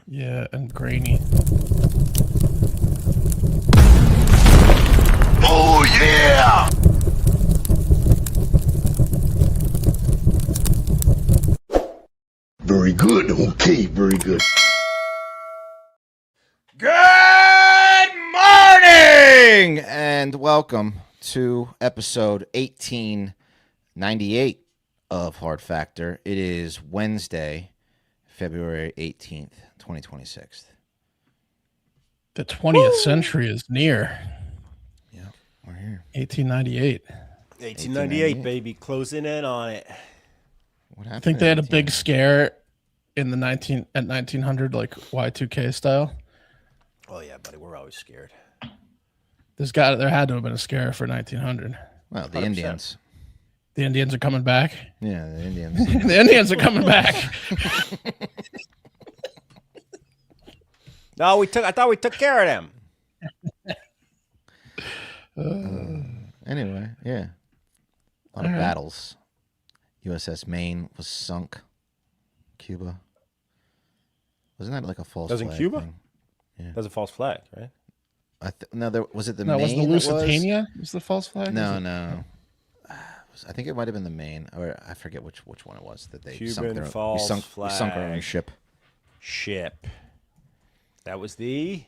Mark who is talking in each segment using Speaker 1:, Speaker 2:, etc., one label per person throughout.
Speaker 1: Yeah, and grainy.
Speaker 2: Oh, yeah! Very good. Okay, very good.
Speaker 3: Good morning and welcome to episode 1898 of Hard Factor. It is Wednesday, February 18th, 2026.
Speaker 1: The 20th century is near.
Speaker 3: Yeah, we're here.
Speaker 1: 1898.
Speaker 4: 1898, baby, closing in on it.
Speaker 3: What
Speaker 1: I
Speaker 3: happened?
Speaker 1: think they had a
Speaker 3: in
Speaker 1: big scare in the 1900, like Y2K style.
Speaker 4: Oh yeah, buddy, we're always scared.
Speaker 1: There had to have been a scare for 1900.
Speaker 3: Well, the
Speaker 4: 100%.
Speaker 3: Indians.
Speaker 1: The Indians are coming back.
Speaker 3: Yeah, the Indians.
Speaker 1: The Indians are coming back.
Speaker 4: No, I thought we took care of them.
Speaker 3: Anyway, yeah. A lot of battles. USS Maine was sunk. Cuba. Wasn't that like a false
Speaker 4: That was in
Speaker 3: flag
Speaker 4: Cuba?
Speaker 3: thing?
Speaker 4: That was a false flag, right?
Speaker 3: No, was it the
Speaker 1: No,
Speaker 3: Maine?
Speaker 1: was the
Speaker 3: that
Speaker 1: Lusitania? Was the false flag?
Speaker 3: No. I think it might have been the Maine, or I forget which one it was that they
Speaker 4: Cuban
Speaker 3: sunk
Speaker 4: false
Speaker 3: we sunk our own
Speaker 4: flag.
Speaker 3: ship.
Speaker 4: That was the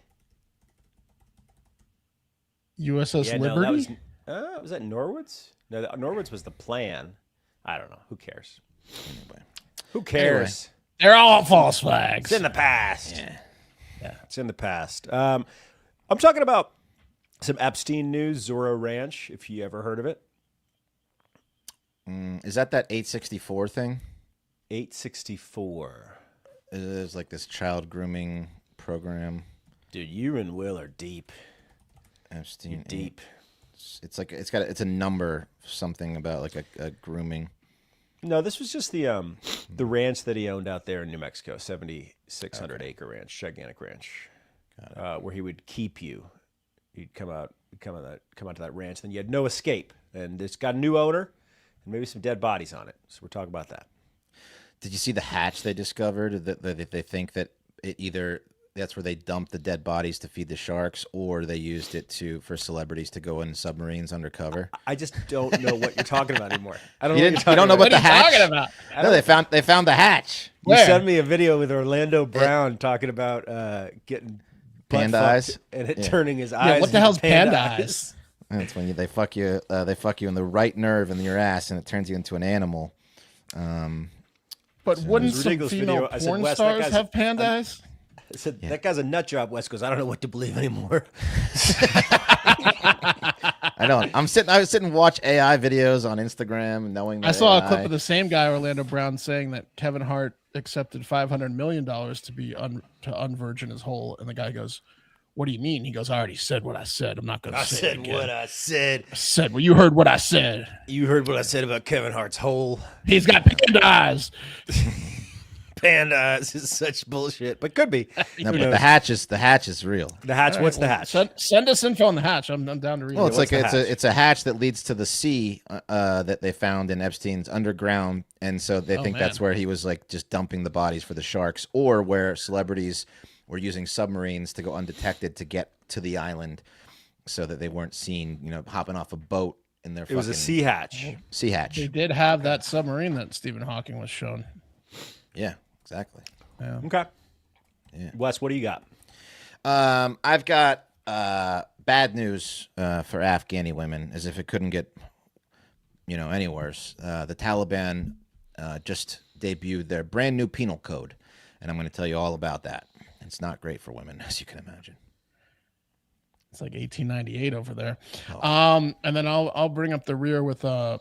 Speaker 1: USS
Speaker 4: No,
Speaker 1: Liberty?
Speaker 4: was that Norwood's? No, Norwood's was the plan. I don't know. Who cares?
Speaker 3: Anyway.
Speaker 4: Who cares?
Speaker 1: They're all false flags.
Speaker 4: It's in the past.
Speaker 3: Yeah.
Speaker 4: It's in the past. I'm talking about some Epstein news, Zorro Ranch, if you ever heard of it.
Speaker 3: Is that 864 thing?
Speaker 4: 864.
Speaker 3: It is like this child grooming program.
Speaker 4: Dude, you and Will are deep.
Speaker 3: Epstein.
Speaker 4: You're deep.
Speaker 3: It's like it's a number, something about like a grooming.
Speaker 4: No, this was just the ranch that he owned out there in New Mexico, 7,600 acre ranch, gigantic ranch, where he would keep you. You'd come out to that ranch, then you had no escape, and it's got a new owner, and maybe some dead bodies on it. So we're talking about that.
Speaker 3: Did you see the hatch they discovered? That they think that it either that's where they dumped the dead bodies to feed the sharks, or they used it for celebrities to go in submarines undercover.
Speaker 4: I just don't know what you're talking about anymore. I don't
Speaker 3: You
Speaker 4: know.
Speaker 3: didn't- you don't know about
Speaker 1: What
Speaker 3: the
Speaker 1: are you
Speaker 3: hatch?
Speaker 1: talking about?
Speaker 3: No, they found the hatch.
Speaker 4: You
Speaker 1: Where?
Speaker 4: sent me a video with Orlando Brown talking about getting butt
Speaker 3: Panda
Speaker 4: fucked
Speaker 3: eyes?
Speaker 4: and it
Speaker 3: Yeah.
Speaker 4: turning his eyes.
Speaker 1: Yeah, what the
Speaker 4: into
Speaker 1: hell's panda eyes?
Speaker 3: That's when they fuck you. They fuck you in the right nerve in your ass, and it turns you into an animal.
Speaker 1: But wouldn't
Speaker 4: It was a
Speaker 1: some
Speaker 4: ridiculous
Speaker 1: female
Speaker 4: video. I said,
Speaker 1: porn
Speaker 4: Wes, that
Speaker 1: stars
Speaker 4: guy's-
Speaker 1: have panda eyes?
Speaker 4: I said, that guy's a nut job, Wes, because I don't know what to believe anymore.
Speaker 3: I don't. I was sitting and watch AI videos on Instagram, knowing that
Speaker 1: I saw a
Speaker 3: AI
Speaker 1: clip of the same guy, Orlando Brown, saying that Kevin Hart accepted $500 million to be to unvirgin his hole, and the guy goes, "What do you mean?" He goes, "I already said what I said. I'm not going to say it again.
Speaker 4: I said.
Speaker 1: I said, well, you heard what I said.
Speaker 4: You heard what I said about Kevin Hart's hole.
Speaker 1: He's got panda eyes."
Speaker 4: Panda eyes is such bullshit, but could be.
Speaker 3: No,
Speaker 4: Who
Speaker 3: but
Speaker 4: knows?
Speaker 3: the hatch is real.
Speaker 4: The hatch. What's the
Speaker 1: Well,
Speaker 4: hatch?
Speaker 1: Send us info on the hatch. I'm down to read
Speaker 3: Well,
Speaker 1: it.
Speaker 3: it's like
Speaker 4: What's the hatch?
Speaker 3: it's a hatch that leads to the sea that they found in Epstein's underground, and so they think that's
Speaker 1: man.
Speaker 3: where he was like just dumping the bodies for the sharks, or where celebrities were using submarines to go undetected to get to the island, so that they weren't seen, hopping off a boat in their.
Speaker 4: It was a sea hatch.
Speaker 3: sea hatch.
Speaker 1: They did have that submarine that Stephen Hawking was shown.
Speaker 3: Yeah, exactly.
Speaker 1: Yeah.
Speaker 4: Okay.
Speaker 3: Yeah.
Speaker 4: Wes, what do you got?
Speaker 3: I've got bad news for Afghani women, as if it couldn't get, any worse. The Taliban just debuted their brand new penal code, and I'm going to tell you all about that. It's not great for women, as you can imagine.
Speaker 1: It's like 1898 over there.
Speaker 3: Oh.
Speaker 1: And then I'll bring up the rear with a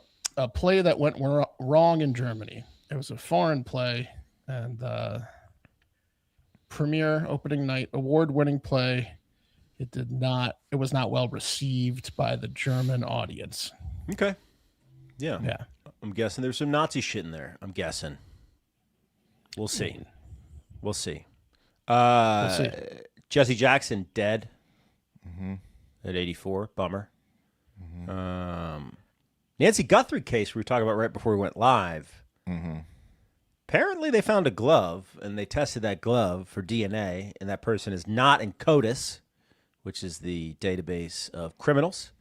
Speaker 1: play that went wrong in Germany. It was a foreign play, and premiere opening night award-winning play. It was not well received by the German audience.
Speaker 4: Okay. Yeah.
Speaker 1: Yeah.
Speaker 4: I'm guessing there's some Nazi shit in there. I'm guessing. We'll see. We'll see.
Speaker 1: We'll see.
Speaker 4: Jesse Jackson dead at 84. Bummer. Nancy Guthrie case we were talking about right before we went live. Apparently, they found a glove, and they tested that glove for DNA, and that person is not in CODIS, which is the database of criminals,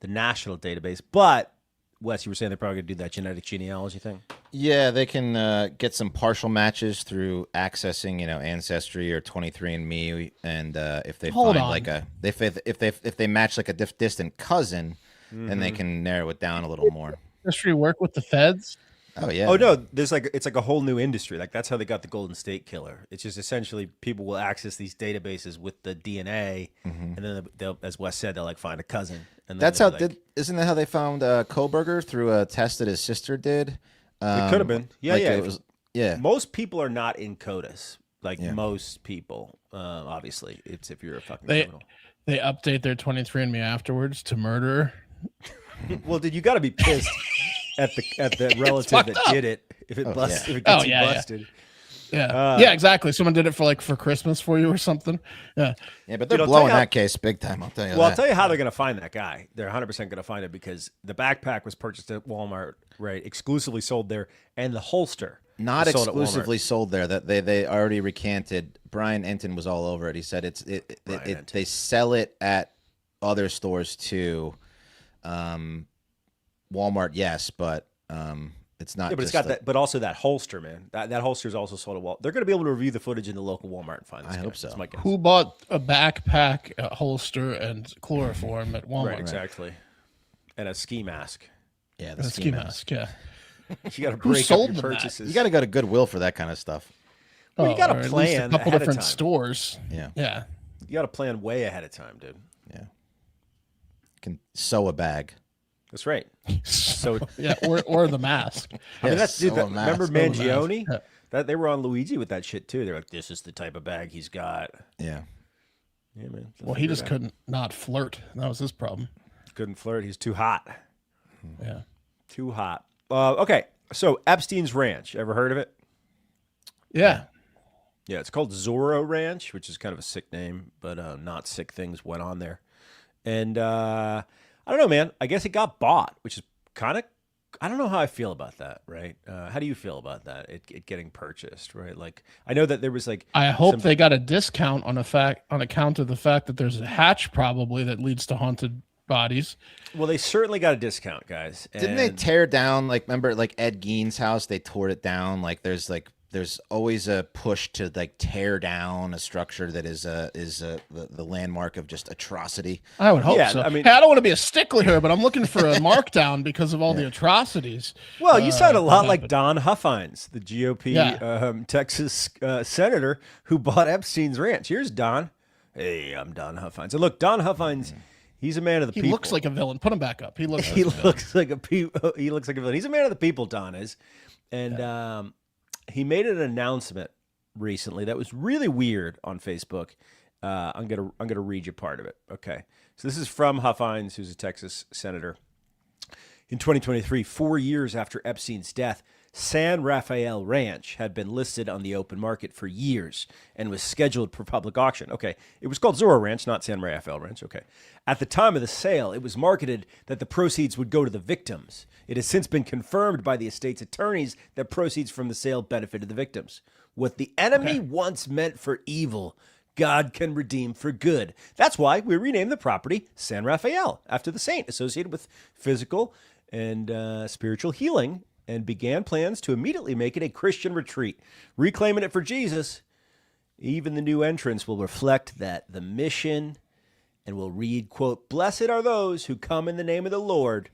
Speaker 4: the national database. But, Wes, you were saying they're probably going to do that genetic genealogy thing?
Speaker 3: Yeah, they can get some partial matches through accessing, Ancestry or 23andMe, and if they
Speaker 1: Hold
Speaker 3: find
Speaker 1: on.
Speaker 3: like if they match like a distant cousin, then they can narrow it down a little more.
Speaker 1: History work with the feds.
Speaker 3: Oh yeah.
Speaker 4: Oh no, it's like a whole new industry. Like that's how they got the Golden State Killer. It's just essentially people will access these databases with the DNA, and then they'll, as Wes said, they'll like find a cousin. And then
Speaker 3: That's
Speaker 4: they'll
Speaker 3: how
Speaker 4: be like,
Speaker 3: isn't that how they found Koberger through a test that his sister did?
Speaker 4: it could have been. Yeah,
Speaker 3: like
Speaker 4: yeah.
Speaker 3: It was, yeah.
Speaker 4: Most people are not in CODIS. Like
Speaker 3: Yeah.
Speaker 4: most people, obviously, it's if you're a fucking
Speaker 1: They
Speaker 4: criminal.
Speaker 1: they update their 23andMe afterwards to murder.
Speaker 4: Well, dude, you got to be pissed at the relative
Speaker 1: fucked
Speaker 4: that
Speaker 1: up.
Speaker 4: did it. If it busts,
Speaker 3: yeah.
Speaker 4: if it gets
Speaker 1: Oh,
Speaker 4: you
Speaker 1: yeah, yeah.
Speaker 4: busted.
Speaker 1: Yeah, yeah, exactly. Someone did it for Christmas for you or something. Yeah,
Speaker 3: Yeah, but they're
Speaker 4: I'll tell
Speaker 3: blowing
Speaker 4: you how-
Speaker 3: that case big time. I'll tell you
Speaker 4: Well, I'll
Speaker 3: that.
Speaker 4: tell you how they're going to find that guy. They're 100% going to find it because the backpack was purchased at Walmart, right? Exclusively sold there, and the holster
Speaker 3: Not
Speaker 4: was sold at Walmart.
Speaker 3: exclusively sold there. That they already recanted. Brian Enton was all over it. He said they sell it at other stores too. Walmart, yes, but it's not.
Speaker 4: Yeah, but it's
Speaker 3: just
Speaker 4: got
Speaker 3: the-
Speaker 4: that, but also that holster, man. That holster is also sold at Walmart. They're going to be able to review the footage in the local Walmart and find this
Speaker 3: I
Speaker 4: guy.
Speaker 3: hope so.
Speaker 4: That's my guess.
Speaker 1: who bought a backpack, a holster, and chloroform at Walmart?
Speaker 4: Right, exactly. And a ski mask.
Speaker 3: Yeah, the
Speaker 1: A
Speaker 3: ski
Speaker 1: ski
Speaker 3: mask.
Speaker 1: mask. Yeah.
Speaker 4: You got to
Speaker 1: Who
Speaker 4: break up
Speaker 1: sold
Speaker 4: your
Speaker 1: them that?
Speaker 4: purchases.
Speaker 3: You got to go to Goodwill for that kind of stuff.
Speaker 4: Well, you gotta
Speaker 1: or at least
Speaker 4: plan
Speaker 1: a couple
Speaker 4: ahead of
Speaker 1: different
Speaker 4: time.
Speaker 1: stores.
Speaker 3: Yeah,
Speaker 1: Yeah.
Speaker 4: You got to plan way ahead of time, dude.
Speaker 3: yeah. Can sew a bag.
Speaker 4: That's right. So
Speaker 1: Yeah, or the mask.
Speaker 4: I mean,
Speaker 3: Yeah,
Speaker 4: that's dude.
Speaker 3: sew a
Speaker 4: That,
Speaker 3: mask.
Speaker 4: remember
Speaker 1: Sew a mask.
Speaker 4: Mangione?
Speaker 1: Yeah.
Speaker 4: That they were on Luigi with that shit too. They're like, "This is the type of bag he's got."
Speaker 3: Yeah.
Speaker 4: Yeah, man.
Speaker 1: Well, he just couldn't not flirt. That was his problem.
Speaker 4: couldn't flirt. He's too hot.
Speaker 1: Yeah.
Speaker 4: Too hot. Okay, so Epstein's Ranch. Ever heard of it?
Speaker 1: Yeah.
Speaker 4: Yeah, it's called Zorro Ranch, which is kind of a sick name, but not sick things went on there. And I don't know, man. I guess it got bought, which is kind of, I don't know how I feel about that, right? How do you feel about that? It getting purchased, right? Like, I know that there was like,
Speaker 1: I hope
Speaker 4: some-
Speaker 1: they got a discount on account of the fact that there's a hatch probably that leads to haunted bodies.
Speaker 4: well, they certainly got a discount, guys.
Speaker 3: Didn't they
Speaker 4: And-
Speaker 3: tear down, like, remember, like, Ed Gein's house? They tore it down. There's always a push to, like, tear down a structure that is the landmark of just atrocity.
Speaker 1: I would hope
Speaker 4: Yeah,
Speaker 1: so.
Speaker 4: I mean-
Speaker 1: hey, I don't want to be a stickler here, but I'm looking for a markdown because of all the atrocities.
Speaker 4: Well, you sound a
Speaker 1: that
Speaker 4: lot like
Speaker 1: happened.
Speaker 4: Don Huffines, the GOP
Speaker 1: Yeah.
Speaker 4: Texas senator who bought Epstein's Ranch. Here's Don. Hey, I'm Don Huffines. And look, Don Huffines, he's a man of the
Speaker 1: He
Speaker 4: people.
Speaker 1: looks like a villain. Put him back up. He looks.
Speaker 4: he
Speaker 1: like a villain.
Speaker 4: looks like a he looks like a villain. He's a man of the people. Don is, and he made an announcement recently that was really weird on Facebook. I'm gonna read you part of it. Okay, so this is from Huffines, who's a Texas senator. In 2023, 4 years after Epstein's death, San Rafael Ranch had been listed on the open market for years and was scheduled for public auction. Okay, it was called Zorro Ranch, not San Rafael Ranch. Okay. At the time of the sale, it was marketed that the proceeds would go to the victims. It has since been confirmed by the estate's attorneys that proceeds from the sale benefited the victims. What the enemy once meant for evil, God can redeem for good. That's why we renamed the property San Rafael after the saint associated with physical and spiritual healing, and began plans to immediately make it a Christian retreat, reclaiming it for Jesus. Even the new entrance will reflect that the mission and will read, quote, "Blessed are those who come in the name of the Lord."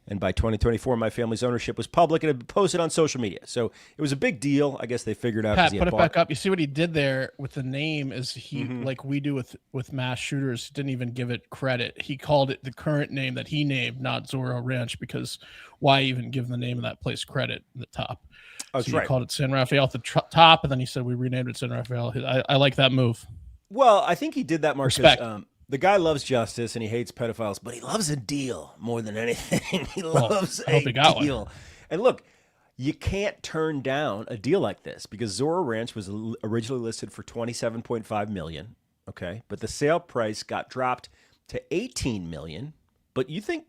Speaker 4: And by 2024, my family's ownership was public and it posted on social media. So it was a big deal. I guess they figured out. 'cause
Speaker 1: Pat,
Speaker 4: he
Speaker 1: put
Speaker 4: had
Speaker 1: it
Speaker 4: bought-
Speaker 1: back up. You see what he did there with the name is he
Speaker 4: Mm-hmm.
Speaker 1: like we do with mass shooters, didn't even give it credit. He called it the current name that he named, not Zorro Ranch, because why even give the name of that place credit at the top?
Speaker 4: Oh, that's
Speaker 1: So he
Speaker 4: right.
Speaker 1: called it San Rafael at the top, and then he said we renamed it San Rafael. I like that move.
Speaker 4: Well, I think he did that, Marcus.
Speaker 1: Respect.
Speaker 4: The guy loves justice and he hates pedophiles, but he loves a deal more than anything. He loves
Speaker 1: I hope
Speaker 4: a
Speaker 1: he got one.
Speaker 4: deal. And look, you can't turn down a deal like this because Zorro Ranch was originally listed for $27.5 million. Okay, but the sale price got dropped to $18 million. But you think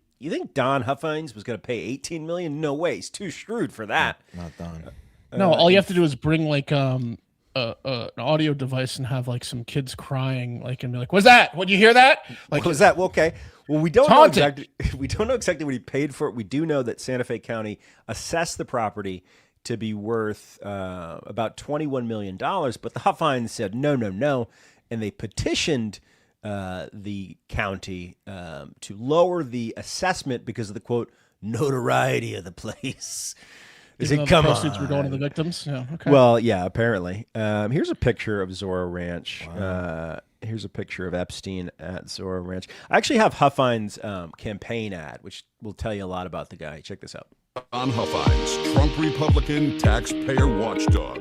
Speaker 4: Don Huffines was going to pay $18 million? No way. He's too shrewd for that.
Speaker 3: Not done.
Speaker 1: No, all you have to do is bring like an audio device and have like some kids crying, like, and be like, "What's that? What, you hear that?" Like,
Speaker 4: What was that? Well, okay. Well, we don't know
Speaker 1: Taunting.
Speaker 4: exactly. We don't know exactly what he paid for it. We do know that Santa Fe County assessed the property to be worth about $21 million, but the Huffines said no, and they petitioned the county to lower the assessment because of the quote notoriety of the place. Is
Speaker 1: even
Speaker 4: it
Speaker 1: though the
Speaker 4: come
Speaker 1: proceeds
Speaker 4: on?
Speaker 1: were going to the victims. Yeah. Okay.
Speaker 4: Well, yeah, apparently. Here's a picture of Zorro Ranch. Here's a picture of Epstein at Zorro Ranch. I actually have Huffines' campaign ad, which will tell you a lot about the guy. Check this out.
Speaker 5: Don Huffines, Trump Republican taxpayer watchdog.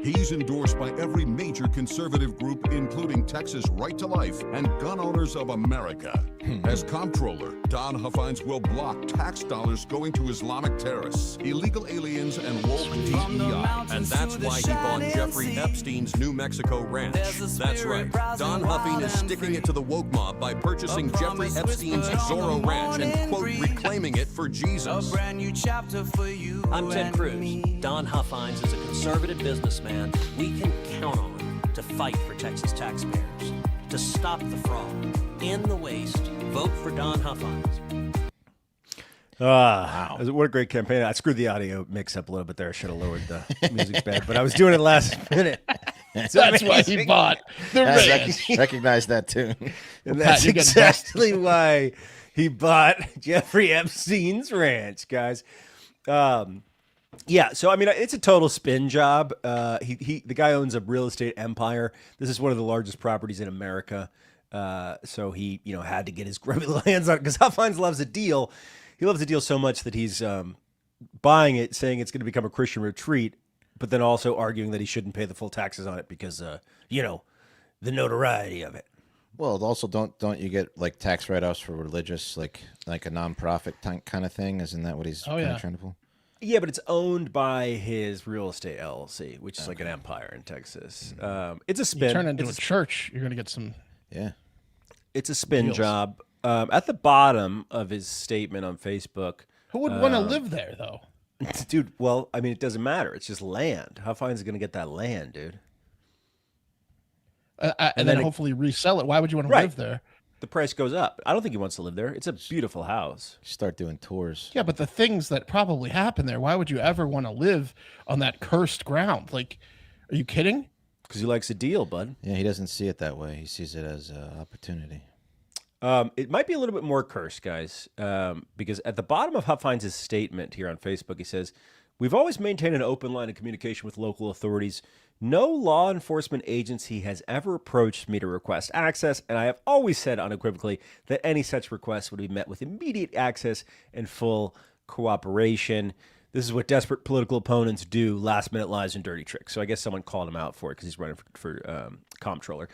Speaker 5: He's endorsed by every major conservative group, including Texas Right to Life and Gun Owners of America. As comptroller, Don Huffines will block tax dollars going to Islamic terrorists, illegal aliens, and woke DEI.
Speaker 6: And that's why he bought Jeffrey Epstein's New Mexico ranch. That's right. Don Huffing is sticking it to the woke mob by purchasing Jeffrey Epstein's Zorro Ranch and, quote, reclaiming it for Jesus.
Speaker 7: I'm Ted Cruz. Don Huffines is a conservative businessman we can count on to fight for Texas taxpayers, to stop the fraud, end the waste. Vote for Don Huffines.
Speaker 4: Wow. What a great campaign. I screwed the audio mix up a little bit there. I should have lowered the music bed, but I was doing it last minute.
Speaker 1: That's why he bought the ranch.
Speaker 3: Recognize that too.
Speaker 4: And
Speaker 1: Pat,
Speaker 4: that's
Speaker 1: you're getting
Speaker 4: exactly why he bought Jeffrey Epstein's ranch, guys. Yeah, so I mean, it's a total spin job. The guy owns a real estate empire. This is one of the largest properties in America. So he, had to get his grubby little hands on it because Huffines loves a deal. He loves the deal so much that he's buying it, saying it's going to become a Christian retreat, but then also arguing that he shouldn't pay the full taxes on it because, the notoriety of it.
Speaker 3: Well, also don't you get like tax write-offs for religious, like a nonprofit kind of thing? Isn't that what he's kind of trying to pull?
Speaker 4: Yeah, but it's owned by his real estate LLC, which is like an empire in Texas. It's a spin.
Speaker 1: You turn into a church, you're going to get some.
Speaker 3: Yeah.
Speaker 4: It's a spin
Speaker 1: deals.
Speaker 4: job. At the bottom of his statement on Facebook.
Speaker 1: Who would want to live there, though?
Speaker 4: Dude, well, I mean, it doesn't matter. It's just land. Huffines is going to get that land, dude.
Speaker 1: And then hopefully resell it. Why would you want to live there?
Speaker 4: The price goes up. I don't think he wants to live there. It's a beautiful house.
Speaker 3: Start doing tours.
Speaker 1: Yeah, but the things that probably happen there, why would you ever want to live on that cursed ground? Like, are you kidding?
Speaker 4: Because he likes a deal, bud.
Speaker 3: Yeah, he doesn't see it that way. He sees it as an opportunity.
Speaker 4: It might be a little bit more cursed, guys, because at the bottom of Huffines' statement here on Facebook, he says, "We've always maintained an open line of communication with local authorities. No law enforcement agency has ever approached me to request access, and I have always said unequivocally that any such request would be met with immediate access and full cooperation. This is what desperate political opponents do, last-minute lies and dirty tricks." So I guess someone called him out for it because he's running for comptroller.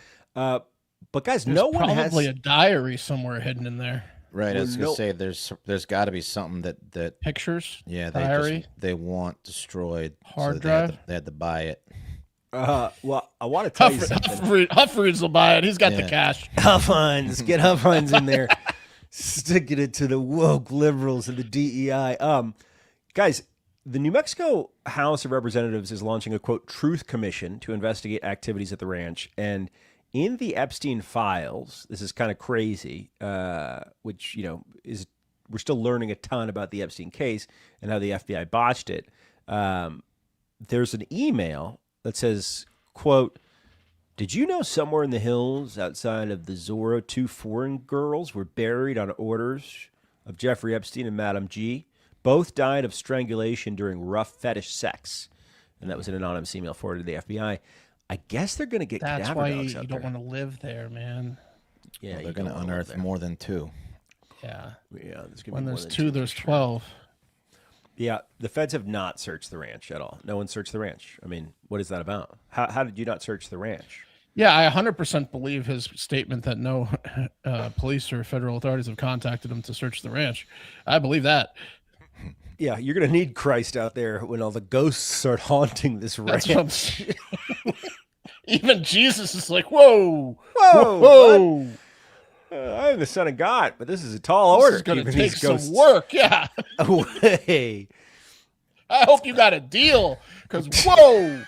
Speaker 4: But guys,
Speaker 1: There's
Speaker 4: no one has
Speaker 1: probably a diary somewhere hidden in there.
Speaker 3: Right, I was gonna say there's got to be something that
Speaker 1: Pictures,
Speaker 3: yeah
Speaker 1: diary,
Speaker 3: they want destroyed.
Speaker 1: Hard
Speaker 3: so
Speaker 1: drive.
Speaker 3: They had to buy it.
Speaker 4: Well, I want to tell you something.
Speaker 1: Huffroods will buy it. He's got the cash.
Speaker 4: Huffines, get Huffines in there, sticking it to the woke liberals and the DEI. Guys, the New Mexico House of Representatives is launching a quote truth commission to investigate activities at the ranch. And in the Epstein files, this is kind of crazy, which is we're still learning a ton about the Epstein case and how the FBI botched it. There's an email that says, quote, "Did you know somewhere in the hills outside of the Zorro, 2 foreign girls were buried on orders of Jeffrey Epstein and Madam G? Both died of strangulation during rough fetish sex." And that was an anonymous email forwarded to the FBI. I guess they're going to get
Speaker 1: That's
Speaker 4: cadaver
Speaker 1: why
Speaker 4: dogs
Speaker 1: you
Speaker 4: out
Speaker 1: don't
Speaker 4: there.
Speaker 1: want to live there, man.
Speaker 4: Yeah,
Speaker 3: They're going to unearth more than 2.
Speaker 1: Yeah.
Speaker 4: Yeah,
Speaker 1: When there's 2, there's 12.
Speaker 4: Yeah, the feds have not searched the ranch at all. No one searched the ranch. I mean, what is that about? How did you not search the ranch?
Speaker 1: Yeah, I 100% believe his statement that no police or federal authorities have contacted him to search the ranch. I believe that.
Speaker 4: Yeah, you're going to need Christ out there when all the ghosts start haunting this ranch.
Speaker 1: That's what I'm saying. Even Jesus is like, whoa,
Speaker 4: Whoa,
Speaker 1: whoa.
Speaker 4: I'm the son of God, but this is a tall order.
Speaker 1: This is going to
Speaker 4: keeping
Speaker 1: take
Speaker 4: these
Speaker 1: some
Speaker 4: ghosts
Speaker 1: work. Yeah.
Speaker 4: away.
Speaker 1: I hope you got a deal, because whoa.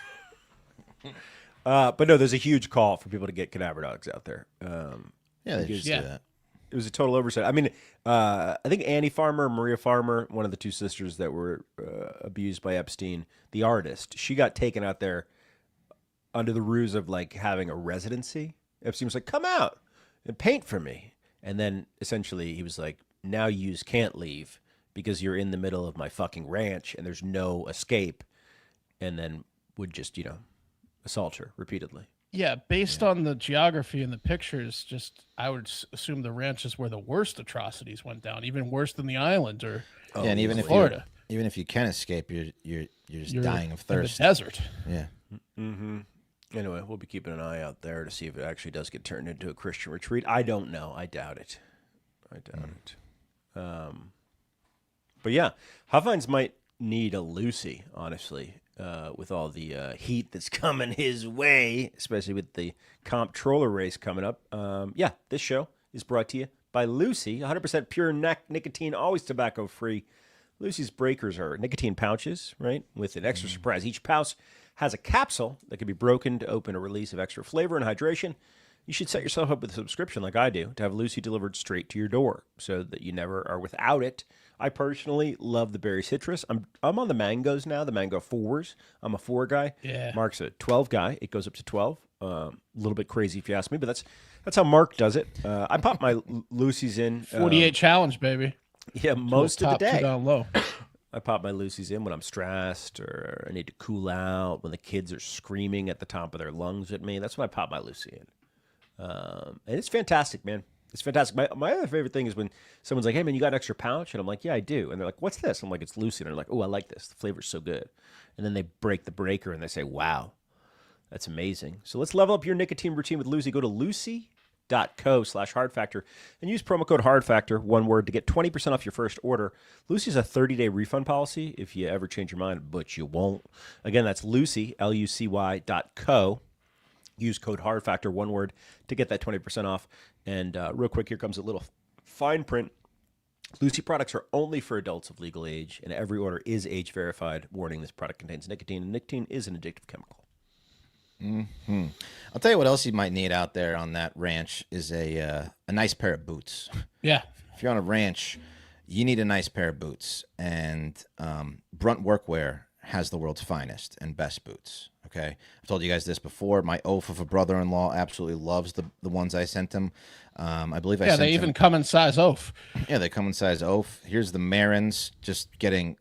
Speaker 4: But no, there's a huge call for people to get cadaver dogs out there.
Speaker 3: Yeah, they just do that.
Speaker 4: It was a total oversight. I mean, I think Annie Farmer, Maria Farmer, one of the two sisters that were abused by Epstein, the artist, she got taken out there under the ruse of like having a residency. Epstein was like, come out and paint for me. And then essentially he was like, now you can't leave because you're in the middle of my fucking ranch and there's no escape. And then would just, assault her repeatedly.
Speaker 1: Yeah, based on the geography and the pictures, I would assume the ranch is where the worst atrocities went down, even worse than the island or
Speaker 3: and even if
Speaker 1: Florida.
Speaker 3: Even if you can escape, you're just dying of thirst.
Speaker 1: In the desert.
Speaker 3: Yeah.
Speaker 4: Mm-hmm. Anyway, we'll be keeping an eye out there to see if it actually does get turned into a Christian retreat. I don't know. I doubt it. But yeah, Huffines might need a Lucy, honestly, with all the heat that's coming his way, especially with the comptroller race coming up. Yeah, this show is brought to you by Lucy, 100% pure nicotine, always tobacco-free. Lucy's breakers are nicotine pouches, right, with an extra surprise. Each pouch has a capsule that can be broken to open a release of extra flavor and hydration. You should set yourself up with a subscription like I do to have Lucy delivered straight to your door so that you never are without it. I personally love the berry citrus. I'm on the mangoes now, the mango 4s. I'm a 4 guy.
Speaker 1: Yeah.
Speaker 4: Mark's a 12 guy. It goes up to 12. A little bit crazy if you ask me, but that's how Mark does it. I pop my Lucy's in.
Speaker 1: 48 challenge, baby.
Speaker 4: Yeah, most of the day.
Speaker 1: Down low.
Speaker 4: I pop my Lucy's in when I'm stressed or I need to cool out, when the kids are screaming at the top of their lungs at me. That's when I pop my Lucy in. And it's fantastic, man. It's fantastic. My other favorite thing is when someone's like, hey, man, you got an extra pouch? And I'm like, yeah, I do. And they're like, what's this? I'm like, it's Lucy. And they're like, oh, I like this. The flavor's so good. And then they break the breaker and they say, wow, that's amazing. So let's level up your nicotine routine with Lucy. Go to lucy.co/hardfactor and use promo code hardfactor, one word, to get 20% off your first order. Lucy's a 30-day refund policy if you ever change your mind, but you won't. Again, that's Lucy, LUCY.co. Use code hardfactor, one word, to get that 20% off. And real quick, here comes a little fine print. Lucy products are only for adults of legal age, and every order is age verified. Warning, this product contains nicotine, and nicotine is an addictive chemical.
Speaker 3: Mm-hmm. I'll tell you what else you might need out there on that ranch is a nice pair of boots.
Speaker 1: Yeah.
Speaker 3: If you're on a ranch, you need a nice pair of boots. And Brunt Workwear has the world's finest and best boots. Okay, I've told you guys this before. My oaf of a brother-in-law absolutely loves the ones I sent him. I believe I sent
Speaker 1: they even come in size oaf.
Speaker 3: Yeah, they come in size oaf. Here's the Marins, just getting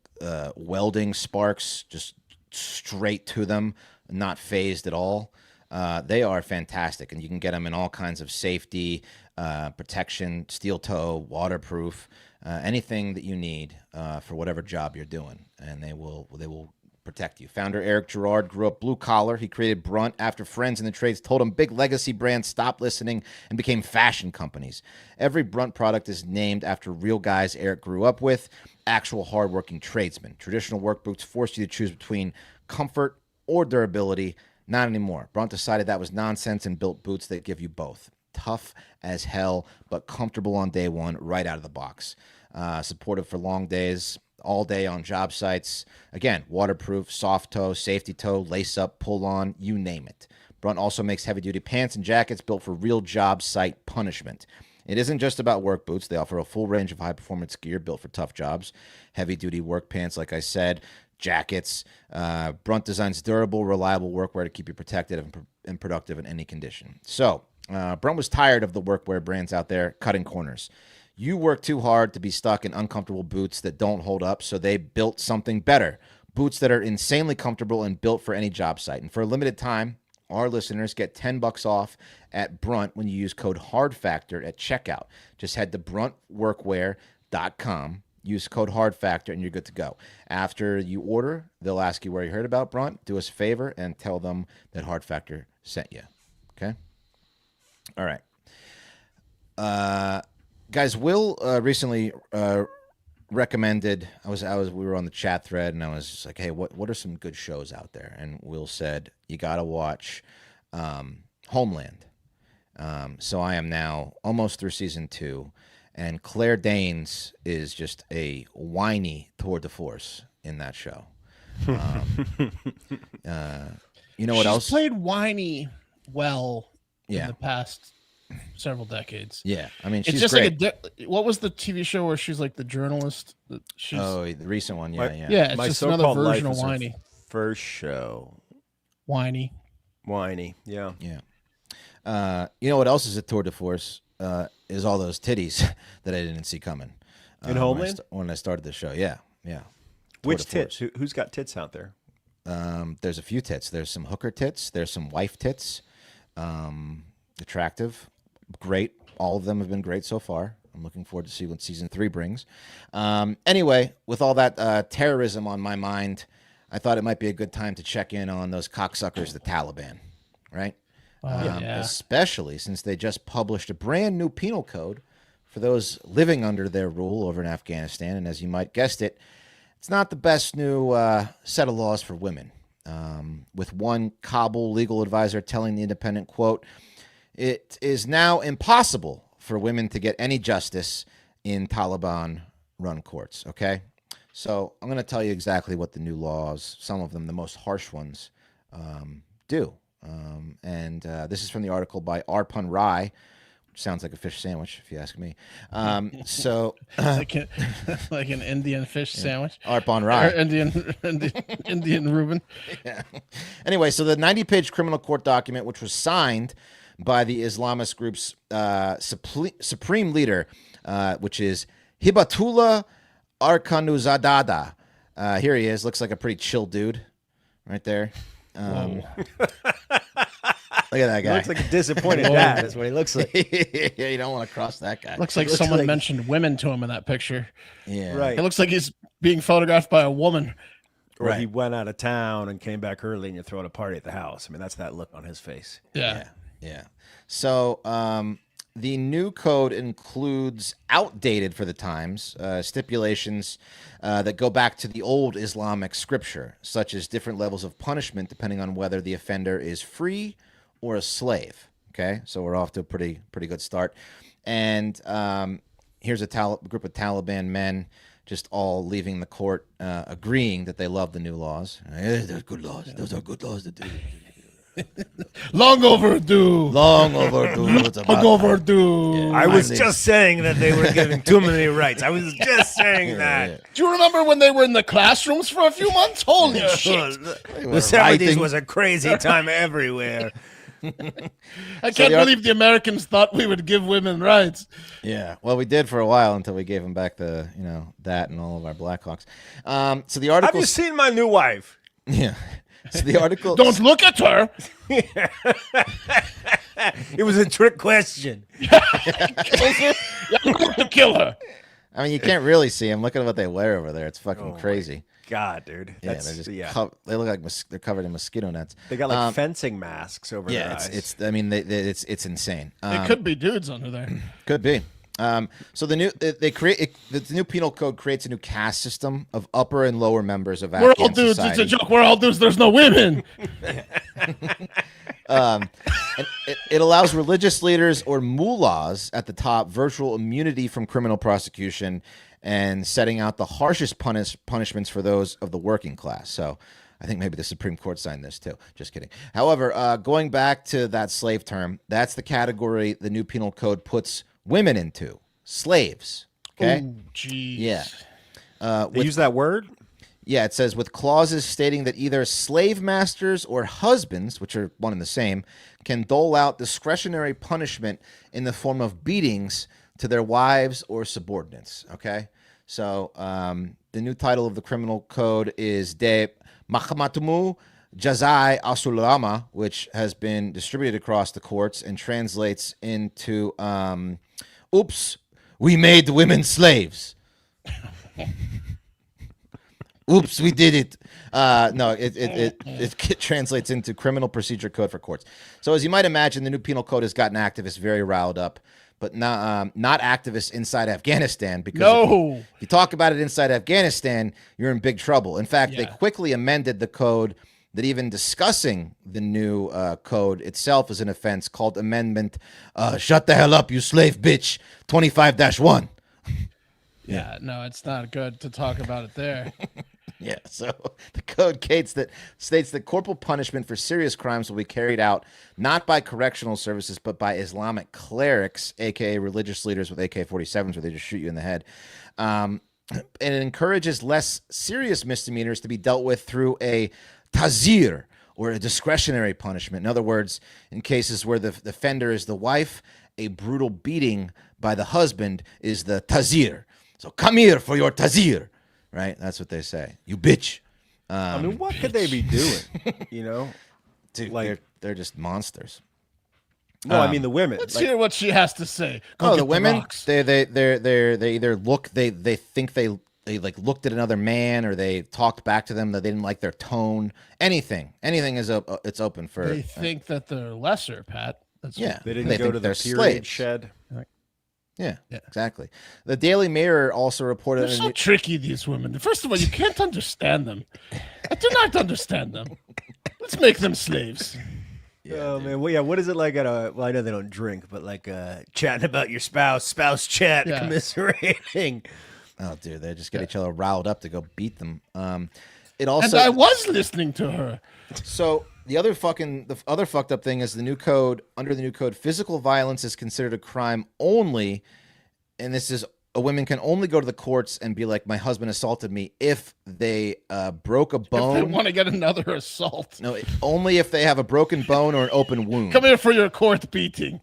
Speaker 3: welding sparks just straight to them, not phased at all. They are fantastic, and you can get them in all kinds of safety, protection, steel toe, waterproof, anything that you need for whatever job you're doing, and they will protect you. Founder Eric Gerard grew up blue collar. He created Brunt after friends in the trades told him big legacy brands stopped listening and became fashion companies. Every Brunt product is named after real guys Eric grew up with, actual hardworking tradesmen. Traditional work boots forced you to choose between comfort or durability. Not anymore. Brunt decided that was nonsense and built boots that give you both. Tough as hell, but comfortable on day one, right out of the box. Supportive for long days, all day on job sites. Again, waterproof, soft toe, safety toe, lace up, pull on, you name it. Brunt also makes heavy duty pants and jackets built for real job site punishment. It isn't just about work boots. They offer a full range of high performance gear built for tough jobs. Heavy duty work pants, like I said, jackets. Brunt designs durable, reliable workwear to keep you protected and productive in any condition. So, Brunt was tired of the workwear brands out there cutting corners. You work too hard to be stuck in uncomfortable boots that don't hold up, so they built something better. Boots that are insanely comfortable and built for any job site. And for a limited time, our listeners get $10 off at Brunt when you use code HARDFACTOR at checkout. Just head to bruntworkwear.com, use code HARDFACTOR, and you're good to go. After you order, they'll ask you where you heard about Brunt. Do us a favor and tell them that Hard Factor sent you. Okay? All right. Guys, Will recently recommended. We were on the chat thread, and I was just like, "Hey, what are some good shows out there?" And Will said, "You got to watch Homeland." So I am now almost through season 2, and Claire Danes is just a whiny tour de force in that show. You know what
Speaker 1: She's
Speaker 3: else?
Speaker 1: played whiny well
Speaker 3: Yeah.
Speaker 1: in the past several decades.
Speaker 3: Yeah, I mean,
Speaker 1: It's
Speaker 3: she's
Speaker 1: just
Speaker 3: great.
Speaker 1: like what was the TV show where she's like the journalist? She's
Speaker 3: The recent one, yeah, yeah.
Speaker 1: yeah, it's
Speaker 4: My
Speaker 1: just another
Speaker 4: so-called life
Speaker 1: version of
Speaker 4: is her
Speaker 1: whiny.
Speaker 4: first show.
Speaker 1: Whiny.
Speaker 4: Whiny, yeah.
Speaker 3: Yeah. You know what else is a tour de force? Is all those titties that I didn't see coming.
Speaker 4: In Homeland?
Speaker 3: When I started the show, yeah, yeah. Tour
Speaker 4: Which
Speaker 3: de force.
Speaker 4: tits? Who's got tits out there?
Speaker 3: There's a few tits. There's some hooker tits. There's some wife tits. Attractive, great. All of them have been great so far. I'm looking forward to see what season 3 brings. Anyway, with all that terrorism on my mind, I thought it might be a good time to check in on those cocksuckers, the Taliban, right? Especially since they just published a brand new penal code for those living under their rule over in Afghanistan. And as you might guessed it, it's not the best new set of laws for women. With one Kabul legal advisor telling The Independent, quote, "It is now impossible for women to get any justice in Taliban-run courts." Okay? So I'm going to tell you exactly what the new laws, some of them the most harsh ones, do. This is from the article by Arpan Rai, which sounds like a fish sandwich, if you ask me.
Speaker 1: like an Indian fish sandwich.
Speaker 3: Arpan
Speaker 1: Or
Speaker 3: Rai.
Speaker 1: Indian Reuben.
Speaker 3: Yeah. Anyway, so the 90-page criminal court document, which was signed by the Islamist group's supreme leader, which is Hibatullah Arkanuzadada. Here he is. Looks like a pretty chill dude right there. Look at that guy.
Speaker 4: He looks like a disappointed dad. That's what he looks like.
Speaker 3: Yeah, you don't want to cross that guy.
Speaker 1: Looks like someone mentioned women to him in that picture.
Speaker 3: Yeah.
Speaker 4: Right.
Speaker 1: It looks like he's being photographed by a woman.
Speaker 4: Or
Speaker 3: Right.
Speaker 4: he went out of town and came back early and you're throwing a party at the house. I mean, that's that look on his face.
Speaker 1: Yeah.
Speaker 3: Yeah. So the new code includes outdated for the times stipulations that go back to the old Islamic scripture, such as different levels of punishment depending on whether the offender is free or a slave. Okay, so we're off to a pretty good start. And here's a group of Taliban men just all leaving the court, agreeing that they love the new laws. They're good laws. Those are good laws to do.
Speaker 1: Long overdue.
Speaker 3: Long overdue. It's about
Speaker 1: Long overdue.
Speaker 4: I was just saying that they were giving too many rights. I was just saying that.
Speaker 1: Do you remember when they were in the classrooms for a few months? Holy shit.
Speaker 4: The 70s was a crazy time everywhere.
Speaker 1: I can't believe the Americans thought we would give women rights.
Speaker 3: Yeah, well, we did for a while until we gave them back the, that and all of our Blackhawks. So the article.
Speaker 4: Have you seen my new wife?
Speaker 3: Yeah. So the article.
Speaker 1: Don't look at her.
Speaker 4: It was a trick question.
Speaker 1: I'm going to kill her.
Speaker 3: I mean, you can't really see them. Look at what they wear over there. It's fucking crazy.
Speaker 4: God, dude.
Speaker 3: Yeah,
Speaker 4: That's,
Speaker 3: they're just they look like they're covered in mosquito nets.
Speaker 4: They got like fencing masks over their
Speaker 3: Yeah,
Speaker 4: eyes.
Speaker 3: it's. I mean, it's insane.
Speaker 1: It could be dudes under there.
Speaker 3: Could be. So the new penal code creates a new caste system of upper and lower members of
Speaker 1: We're
Speaker 3: Afghan
Speaker 1: all dudes.
Speaker 3: society.
Speaker 1: It's a joke. We're all dudes. There's no women.
Speaker 3: And it allows religious leaders or mullahs at the top virtual immunity from criminal prosecution and setting out the harshest punishments for those of the working class. So I think maybe the Supreme Court signed this too. Just kidding. However, going back to that slave term, that's the category the new penal code puts women into. Slaves. Okay?
Speaker 1: Oh, jeez.
Speaker 3: Yeah.
Speaker 4: They use that word?
Speaker 3: Yeah, it says with clauses stating that either slave masters or husbands, which are one and the same, can dole out discretionary punishment in the form of beatings to their wives or subordinates. Okay? So the new title of the criminal code is De Mahkamatumu Jazai Asulama, which has been distributed across the courts and translates into oops, we made women slaves. Oops, we did it. No, it translates into criminal procedure code for courts. So as you might imagine, the new penal code has gotten activists very riled up, but not activists inside Afghanistan, because if you talk about it inside Afghanistan, you're in big trouble. In fact, they quickly amended the code that even discussing the new code itself is an offense, called Amendment Shut the Hell Up, You Slave Bitch 25-1.
Speaker 1: Yeah, no, it's not good to talk about it there.
Speaker 3: Yeah, so the code states that corporal punishment for serious crimes will be carried out not by correctional services, but by Islamic clerics, aka religious leaders with AK-47s, where they just shoot you in the head. And it encourages less serious misdemeanors to be dealt with through a tazir, or a discretionary punishment. In other words, in cases where the offender is the wife, a brutal beating by the husband is the tazir. So come here for your tazir. Right? That's what they say. You bitch.
Speaker 4: I mean, what could they be doing? You know?
Speaker 3: Dude,
Speaker 4: like
Speaker 3: they're just monsters.
Speaker 4: No, I mean the women.
Speaker 1: Let's
Speaker 4: Like,
Speaker 1: hear what she has to say. Go
Speaker 3: Oh,
Speaker 1: get
Speaker 3: the women,
Speaker 1: rocks.
Speaker 3: they either look, they think they like looked at another man, or they talked back to them that they didn't like their tone. Anything is it's open for.
Speaker 1: They think that they're lesser, Pat. That's
Speaker 3: Yeah,
Speaker 4: they didn't
Speaker 3: they
Speaker 4: go
Speaker 3: think
Speaker 4: to the
Speaker 3: they're
Speaker 4: period
Speaker 3: slaves.
Speaker 4: shed.
Speaker 3: Yeah,
Speaker 1: Yeah.
Speaker 3: exactly. The Daily Mirror also reported.
Speaker 1: They're so tricky, these women. First of all, you can't understand them. I do not understand them. Let's make them slaves.
Speaker 4: Oh man, well, yeah. What is it like at a? Well, I know they don't drink, but like chatting about your spouse chat,
Speaker 1: Yeah.
Speaker 4: commiserating.
Speaker 3: Oh, dude, they just get each other riled up to go beat them. It
Speaker 1: And
Speaker 3: also,
Speaker 1: I was listening to her.
Speaker 3: so the other fucked up thing is under the new code, physical violence is considered a crime only, and this is women can only go to the courts and be like, my husband assaulted me, if they broke a
Speaker 1: If they
Speaker 3: bone.
Speaker 1: want to get another assault.
Speaker 3: No, only if they have a broken bone or an open wound.
Speaker 1: Come here for your court beating.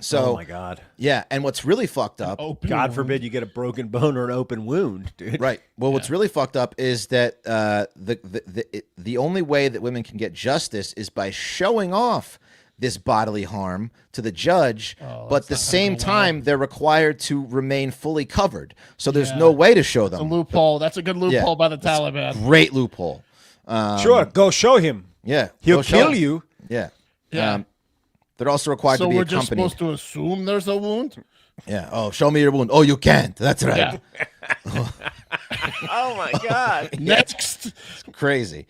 Speaker 3: So,
Speaker 4: Oh my god.
Speaker 3: yeah, and what's really fucked up,
Speaker 1: Open
Speaker 4: God
Speaker 1: wound.
Speaker 4: forbid you get a broken bone or an open wound, dude.
Speaker 3: right? Well, what's really fucked up is that the only way that women can get justice is by showing off this bodily harm to the judge, but at the same time they're required to remain fully covered. So there's no way to show
Speaker 1: It's a
Speaker 3: them.
Speaker 1: loophole. That's a good loophole
Speaker 3: Yeah.
Speaker 1: by the Taliban.
Speaker 3: Great loophole.
Speaker 4: Sure, go show him.
Speaker 3: Yeah,
Speaker 4: He'll
Speaker 3: go show
Speaker 4: kill
Speaker 3: him.
Speaker 4: you.
Speaker 3: Yeah,
Speaker 1: Yeah.
Speaker 3: they're also required
Speaker 1: So
Speaker 3: to be
Speaker 1: we're just
Speaker 3: accompanied.
Speaker 1: supposed to assume there's a wound?
Speaker 3: Yeah. Oh, show me your wound. Oh, you can't. That's right.
Speaker 1: Yeah.
Speaker 4: Oh my god.
Speaker 1: Next.
Speaker 3: Crazy.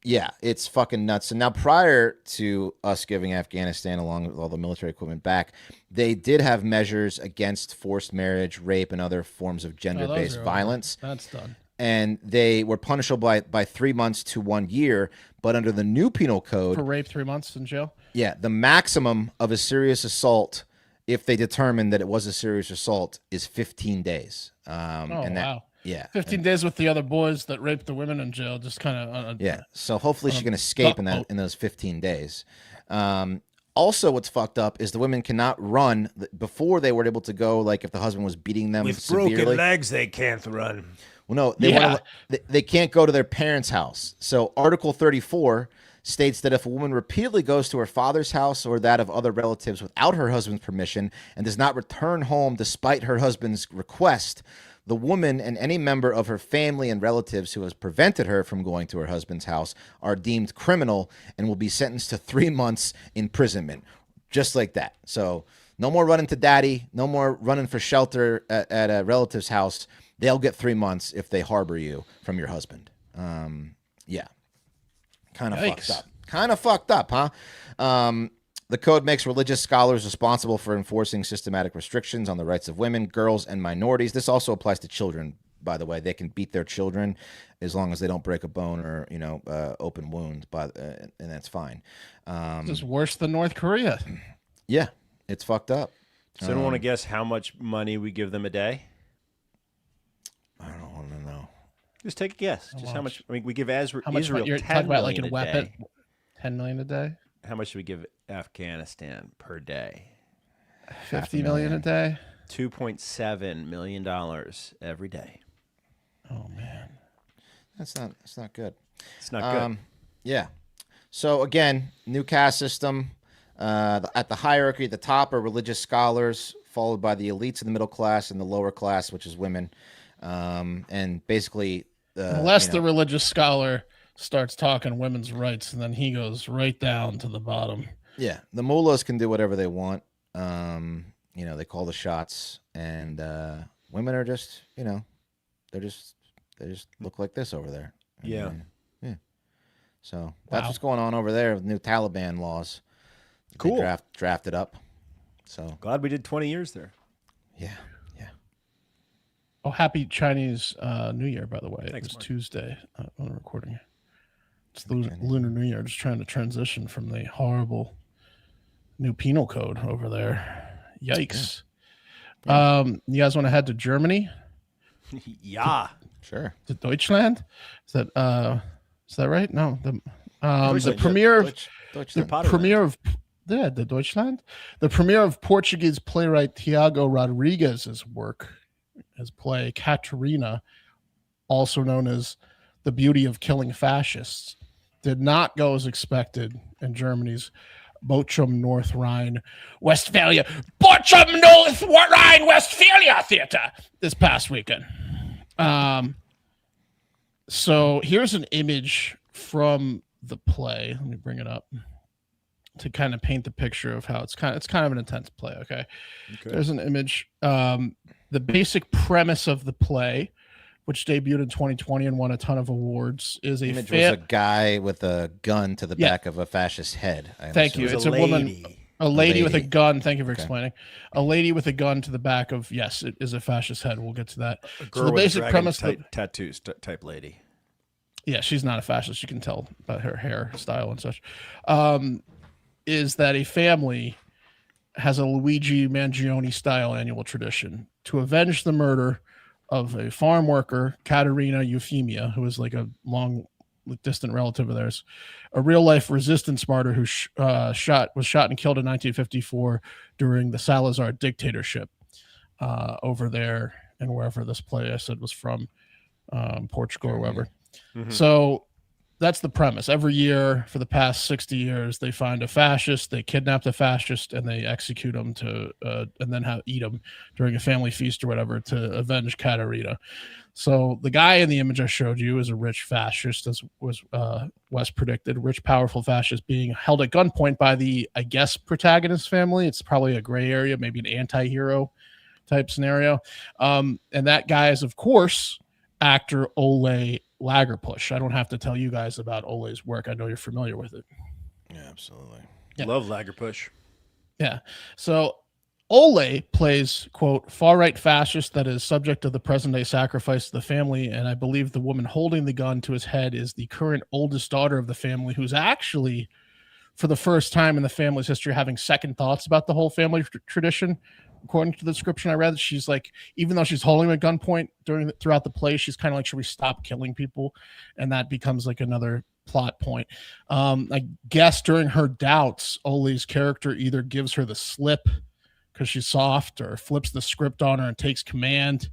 Speaker 3: Yeah, it's fucking nuts. And now, prior to us giving Afghanistan, along with all the military equipment back, they did have measures against forced marriage, rape, and other forms of gender-based
Speaker 1: are over.
Speaker 3: violence.
Speaker 1: That's done.
Speaker 3: And they were punishable by 3 months to 1 year. But under the new penal code,
Speaker 1: For rape, 3 months in jail?
Speaker 3: yeah, the maximum of a serious assault, if they determine that it was a serious assault, is 15 days.
Speaker 1: Wow.
Speaker 3: Yeah.
Speaker 1: 15 days with the other boys that raped the women in jail. Just kind of.
Speaker 3: Yeah. So hopefully she can escape in those 15 days. Also, what's fucked up is the women cannot run before they were able to go. Like if the husband was beating them
Speaker 4: With
Speaker 3: severely.
Speaker 4: broken legs, they can't run.
Speaker 3: Well, no, they can't go to their parents' house. So Article 34 states that if a woman repeatedly goes to her father's house or that of other relatives without her husband's permission and does not return home despite her husband's request, the woman and any member of her family and relatives who has prevented her from going to her husband's house are deemed criminal and will be sentenced to 3 months imprisonment. Just like that. So no more running to daddy, no more running for shelter at a relative's house. They'll get 3 months if they harbor you from your husband. Yeah. Kind of fucked up. Kind of fucked up, huh? The code makes religious scholars responsible for enforcing systematic restrictions on the rights of women, girls, and minorities. This also applies to children, by the way. They can beat their children as long as they don't break a bone or, open wound, and that's fine.
Speaker 1: This is worse than North Korea.
Speaker 3: Yeah, it's fucked up.
Speaker 4: So I don't want to guess how much money we give them a day.
Speaker 3: I don't want to know.
Speaker 4: Just take a guess. Just how much? I mean, we give
Speaker 1: How much
Speaker 4: Israel
Speaker 1: you're
Speaker 4: 10
Speaker 1: talking about, like
Speaker 4: million
Speaker 1: in
Speaker 4: a
Speaker 1: weapon?
Speaker 4: day.
Speaker 1: 10 million a day?
Speaker 4: How much do we give Afghanistan per day?
Speaker 1: 50 million a day?
Speaker 4: $2.7 million every day.
Speaker 1: Oh, man.
Speaker 3: That's not good.
Speaker 4: It's not good.
Speaker 3: Yeah. So again, new caste system. At the hierarchy, at the top are religious scholars, followed by the elites of the middle class and the lower class, which is women. And basically,
Speaker 1: Unless the religious scholar starts talking women's rights, and then he goes right down to the bottom.
Speaker 3: yeah, the mullahs can do whatever they want. They call the shots, and women are just, they just look like this over there. And,
Speaker 4: Yeah.
Speaker 3: yeah. So that's what's going on over there with new Taliban laws.
Speaker 4: Cool.
Speaker 3: They drafted up. So
Speaker 4: Glad we did 20 years there.
Speaker 3: yeah.
Speaker 1: Oh, happy Chinese New Year, by the way.
Speaker 4: Thanks,
Speaker 1: It's
Speaker 4: Mark.
Speaker 1: Tuesday when I'm recording. It's Lunar New Year. Just trying to transition from the horrible new penal code over there. Yikes. You guys want to head to Germany?
Speaker 4: Yeah.
Speaker 3: Sure.
Speaker 1: To Deutschland? Is that right? No. The
Speaker 4: Deutschland,
Speaker 1: premiere of
Speaker 3: Deutschland.
Speaker 1: the premiere of the Deutschland. The premiere of Portuguese playwright Tiago Rodriguez's work as play Catarina, also known as The Beauty of Killing Fascists, did not go as expected in Germany's Bochum North Rhine-Westphalia Theater this past weekend. So here's an image from the play. Let me bring it up to kind of paint the picture of how it's kind of an intense play. Okay. There's an image. The basic premise of the play, which debuted in 2020 and won a ton of awards, is
Speaker 3: The image was a guy with a gun to the back of a fascist head.
Speaker 1: Thank you. It's a woman, a lady with a gun. Thank you for explaining. A lady with a gun to the back of, yes, it is a fascist head. We'll get to that.
Speaker 4: A girl
Speaker 1: So the
Speaker 4: with
Speaker 1: basic
Speaker 4: dragon
Speaker 1: premise,
Speaker 4: tattoos type lady.
Speaker 1: yeah, she's not a fascist. You can tell by her hairstyle and such. Is that a family has a Luigi Mangione style annual tradition to avenge the murder of a farm worker, Caterina Euphemia, who is like a long distant relative of theirs, a real life resistance martyr who was shot and killed in 1954 during the Salazar dictatorship over there and wherever this play I said was from, Portugal or wherever.
Speaker 4: Mm-hmm.
Speaker 1: So that's the premise. Every year for the past 60 years, they find a fascist, they kidnap the fascist, and they execute him and then eat him during a family feast or whatever to avenge Caterina. So the guy in the image I showed you is a rich fascist, as was Wes predicted, rich, powerful fascist being held at gunpoint by the, I guess, protagonist family. It's probably a gray area, maybe an anti-hero type scenario. And that guy is, of course, actor Ole Lagerpush. I don't have to tell you guys about Ole's work. I know you're familiar with it.
Speaker 3: Yeah, absolutely.
Speaker 1: Yeah.
Speaker 4: Love Lagerpush.
Speaker 1: Yeah. So Ole plays, quote, far-right fascist that is subject to the present-day sacrifice of the family, and I believe the woman holding the gun to his head is the current oldest daughter of the family, who's actually, for the first time in the family's history, having second thoughts about the whole family tradition. According to the description I read, she's like, even though she's holding him at gunpoint throughout the play, she's kind of like, should we stop killing people? And that becomes like another plot point. I guess during her doubts, Ole's character either gives her the slip because she's soft, or flips the script on her and takes command,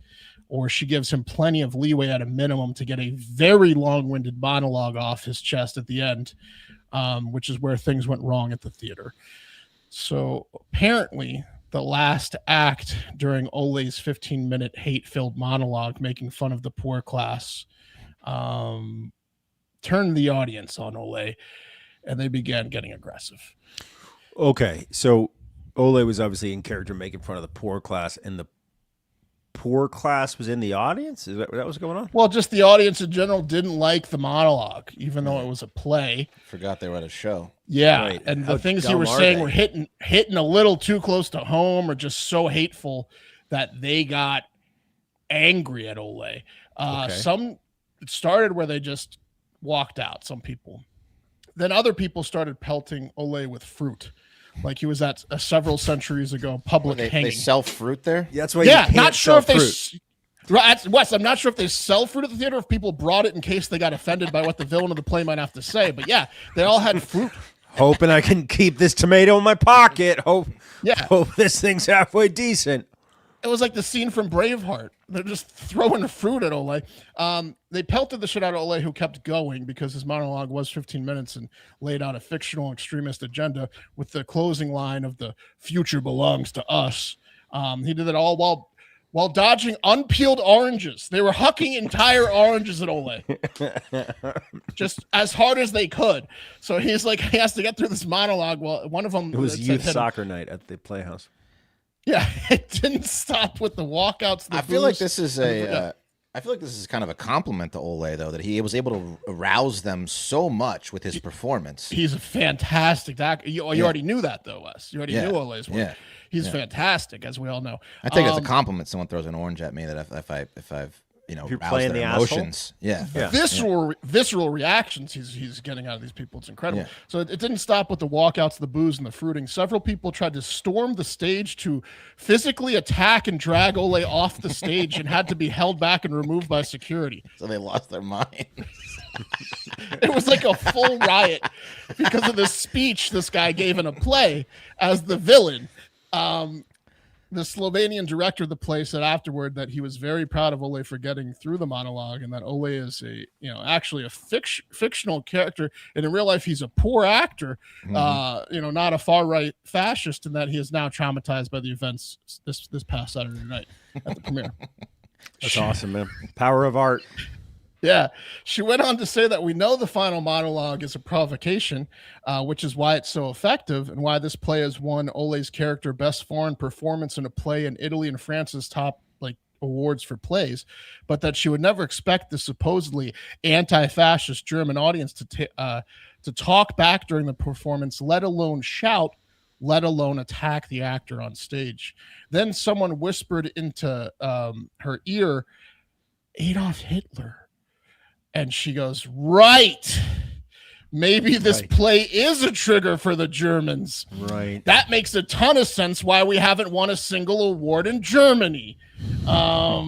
Speaker 1: or she gives him plenty of leeway at a minimum to get a very long-winded monologue off his chest at the end, which is where things went wrong at the theater. So apparently the last act during Ole's 15-minute hate-filled monologue making fun of the poor class turned the audience on Ole, and they began getting aggressive.
Speaker 4: Okay, so Ole was obviously in character making fun of the poor class, and the poor class was in the audience? Is that what's going on?
Speaker 1: Well, just the audience in general didn't like the monologue, even though it was a play.
Speaker 3: Forgot they were at a show.
Speaker 1: Yeah,
Speaker 4: Right.
Speaker 1: and
Speaker 4: How
Speaker 1: the things you
Speaker 4: dumb
Speaker 1: were
Speaker 4: are
Speaker 1: saying
Speaker 4: they?
Speaker 1: were hitting a little too close to home, or just so hateful that they got angry at Ole.
Speaker 4: Okay.
Speaker 1: Some it started where they just walked out, some people. Then other people started pelting Ole with fruit, like he was at a several centuries ago public
Speaker 3: They
Speaker 1: hanging.
Speaker 3: sell fruit there?
Speaker 4: Yeah, that's why
Speaker 1: Yeah,
Speaker 4: you can't
Speaker 1: not sure
Speaker 4: sell
Speaker 1: if they.
Speaker 4: fruit.
Speaker 1: Right, Wes, I'm not sure if they sell fruit at the theater, if people brought it in case they got offended by what the villain of the play might have to say. But yeah, they all had fruit.
Speaker 4: Hoping I can keep this tomato in my pocket. Hope this thing's halfway decent.
Speaker 1: It was like the scene from Braveheart. They're just throwing fruit at Ole. They pelted the shit out of Ole, who kept going because his monologue was 15 minutes and laid out a fictional extremist agenda with the closing line of "the future belongs to us." He did it all while dodging unpeeled oranges. They were hucking entire oranges at Ole, just as hard as they could. So he's like, he has to get through this monologue. Well, one of them,
Speaker 4: It was
Speaker 1: said
Speaker 4: youth
Speaker 1: him-
Speaker 4: soccer night at the Playhouse.
Speaker 1: Yeah, it didn't stop with the walkouts.
Speaker 3: I feel like this is I feel like this is kind of a compliment to Ole, though, that he was able to arouse them so much with his performance.
Speaker 1: He's a fantastic actor. You already knew that, though, Wes. You already knew Ole's work.
Speaker 3: Yeah.
Speaker 1: He's fantastic, as we all know.
Speaker 3: I think it's a compliment. Someone throws an orange at me that if I've
Speaker 4: you're
Speaker 3: roused
Speaker 4: playing
Speaker 3: their
Speaker 4: the
Speaker 3: emotions.
Speaker 1: Visceral reactions he's getting out of these people. It's incredible.
Speaker 3: Yeah.
Speaker 1: So it didn't stop with the walkouts, the booze, and the fruiting. Several people tried to storm the stage to physically attack and drag Ole off the stage and had to be held back and removed by security.
Speaker 3: So they lost their mind.
Speaker 1: It was like a full riot because of the speech this guy gave in a play as the villain. The Slovenian director of the play said afterward that he was very proud of Ole for getting through the monologue, and that Ole is actually a fictional character, and in real life he's a poor actor, not a far right fascist, and that he is now traumatized by the events this past Saturday night at the premiere.
Speaker 4: That's awesome, man. Power of art.
Speaker 1: Yeah. She went on to say that we know the final monologue is a provocation, which is why it's so effective and why this play has won Ole's character Best Foreign Performance in a Play in Italy and France's top awards for plays, but that she would never expect the supposedly anti-fascist German audience to talk back during the performance, let alone shout, let alone attack the actor on stage. Then someone whispered into her ear, Adolf Hitler. And she goes, right. Maybe this play is a trigger for the Germans.
Speaker 4: Right.
Speaker 1: That makes a ton of sense why we haven't won a single award in Germany.
Speaker 3: I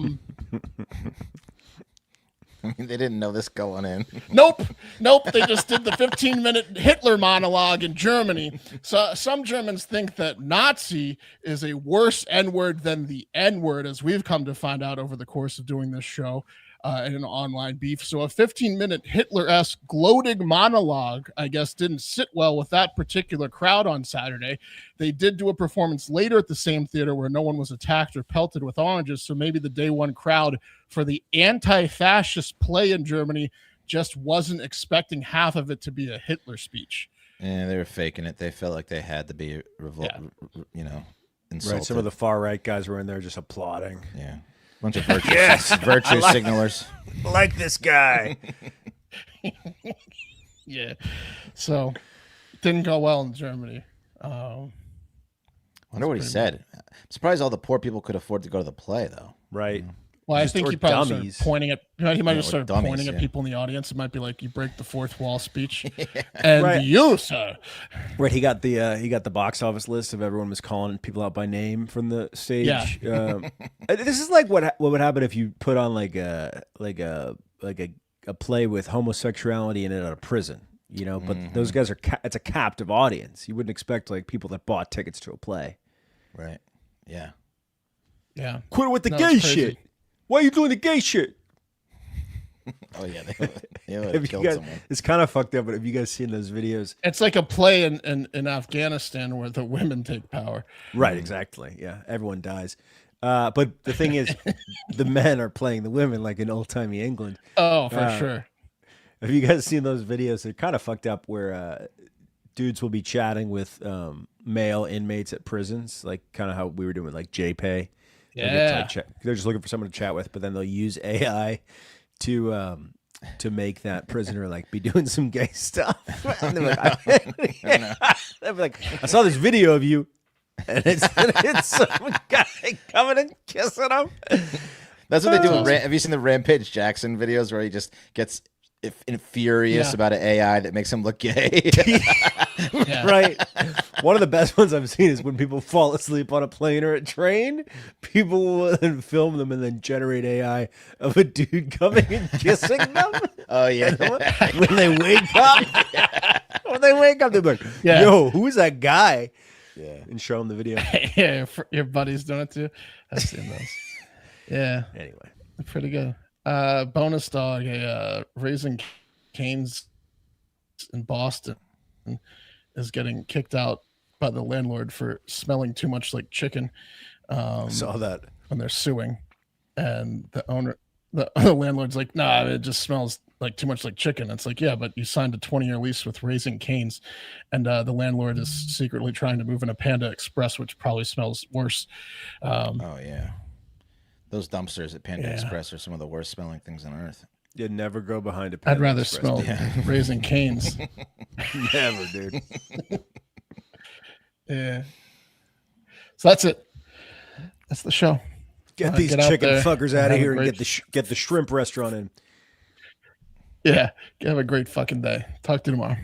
Speaker 3: mean, they didn't know this going in.
Speaker 1: Nope. They just did the 15-minute Hitler monologue in Germany. So some Germans think that Nazi is a worse N-word than the N-word, as we've come to find out over the course of doing this show. In an online beef. So a 15-minute Hitler-esque gloating monologue, I guess, didn't sit well with that particular crowd on Saturday. They did do a performance later at the same theater where no one was attacked or pelted with oranges. So maybe the day one crowd for the anti-fascist play in Germany just wasn't expecting half of it to be a Hitler speech.
Speaker 3: Yeah, they were faking it. They felt like they had to be insulted.
Speaker 4: Right. Some of the far right guys were in there just applauding.
Speaker 3: Yeah. Bunch of virtue signalers.
Speaker 4: Like this guy.
Speaker 1: Yeah. So didn't go well in Germany.
Speaker 3: Wonder what he said. I'm surprised all the poor people could afford to go to the play, though.
Speaker 4: Right.
Speaker 1: Well, I think he probably
Speaker 4: dummies.
Speaker 1: started pointing at. He might have started pointing at people in the audience. It might be like you break the fourth wall speech, and you, sir.
Speaker 4: Right, he got the box office list of everyone was calling people out by name from the stage.
Speaker 1: Yeah.
Speaker 4: This is like what would happen if you put on like a play with homosexuality in it at a prison, But those guys it's a captive audience. You wouldn't expect like people that bought tickets to a play.
Speaker 3: Right. Yeah.
Speaker 1: Yeah.
Speaker 4: Quit with the gay shit. Why are you doing the gay shit?
Speaker 3: Oh yeah, they would have killed someone.
Speaker 4: It's kind of fucked up, but have you guys seen those videos?
Speaker 1: It's like a play in Afghanistan where the women take power.
Speaker 4: Right, exactly. Yeah, everyone dies. But the thing is, the men are playing the women like in old-timey England.
Speaker 1: Oh, for sure.
Speaker 4: Have you guys seen those videos? They're kind of fucked up where dudes will be chatting with male inmates at prisons, like kind of how we were doing with like JPay.
Speaker 1: Yeah.
Speaker 4: They're just looking for someone to chat with, but then they'll use AI to make that prisoner like be doing some gay stuff. And they're like, I saw this video of you, and it's some guy coming and kissing him.
Speaker 3: That's what they do. Have you seen the Rampage Jackson videos where he just gets furious about an AI that makes him look gay?
Speaker 4: Right. One of the best ones I've seen is when people fall asleep on a plane or a train. People will then film them and then generate AI of a dude coming and kissing them.
Speaker 3: Oh yeah.
Speaker 4: When they wake up, they're like, "Yo, who's that guy?" Yeah, and show them the video.
Speaker 1: Yeah, your buddy's doing it too. I've seen those. Yeah.
Speaker 4: Anyway,
Speaker 1: pretty good. Bonus dog, Raising Cane's in Boston is getting kicked out by the landlord for smelling too much like chicken.
Speaker 4: Saw that.
Speaker 1: And they're suing, and the landlord's like, nah, it just smells like too much like chicken. It's like, yeah, but you signed a 20-year lease with Raising Cane's, and the landlord is secretly trying to move in a Panda Express, which probably smells worse.
Speaker 3: Oh yeah. Those dumpsters at Panda Express are some of the worst smelling things on earth.
Speaker 4: You'd never go behind a
Speaker 1: I'd
Speaker 4: Panda
Speaker 1: rather
Speaker 4: Express
Speaker 1: smell
Speaker 4: dude.
Speaker 1: Raising Cane's.
Speaker 4: Never, dude.
Speaker 1: Yeah. So that's it. That's the show.
Speaker 4: Get these
Speaker 1: get out
Speaker 4: chicken
Speaker 1: there
Speaker 4: fuckers
Speaker 1: and
Speaker 4: out of
Speaker 1: have a
Speaker 4: here and
Speaker 1: great
Speaker 4: get the shrimp restaurant in.
Speaker 1: Yeah. Have a great fucking day. Talk to you tomorrow.